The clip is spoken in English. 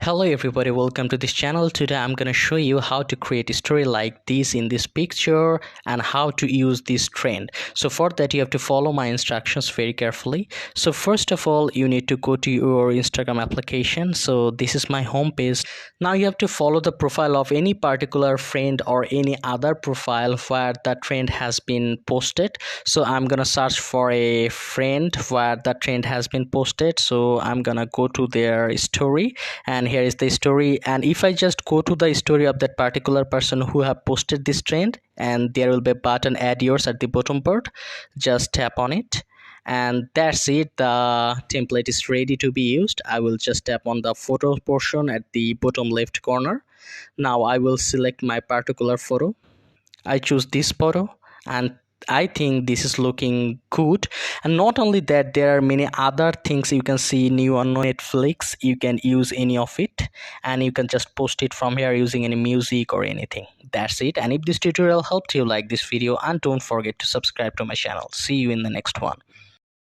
Hello everybody, welcome to this channel. Today I'm gonna show you how to create a story like this in this picture and how to use this trend. So for that you have to follow my instructions very carefully. So first of all, you need to go to your Instagram application. So this is my home page. Now you have to follow the profile of any particular friend or any other profile where that trend has been posted. So I'm gonna search for a friend where that trend has been posted. So I'm gonna go to their story, and here is the story. And if I just go to the story of that particular person who have posted this trend, and there will be a button add yours at the bottom part, just tap on it, and that's it. The template is ready to be used. I will just tap on the photo portion at the bottom left corner. Now I will select my particular photo. I choose this photo, and I think this is looking good. And not only that, there are many other things you can see new on Netflix. You can use any of it, and you can just post it from here using any music or anything. That's it. And if this tutorial helped you, like this video, and don't forget to subscribe to my channel. See you in the next one.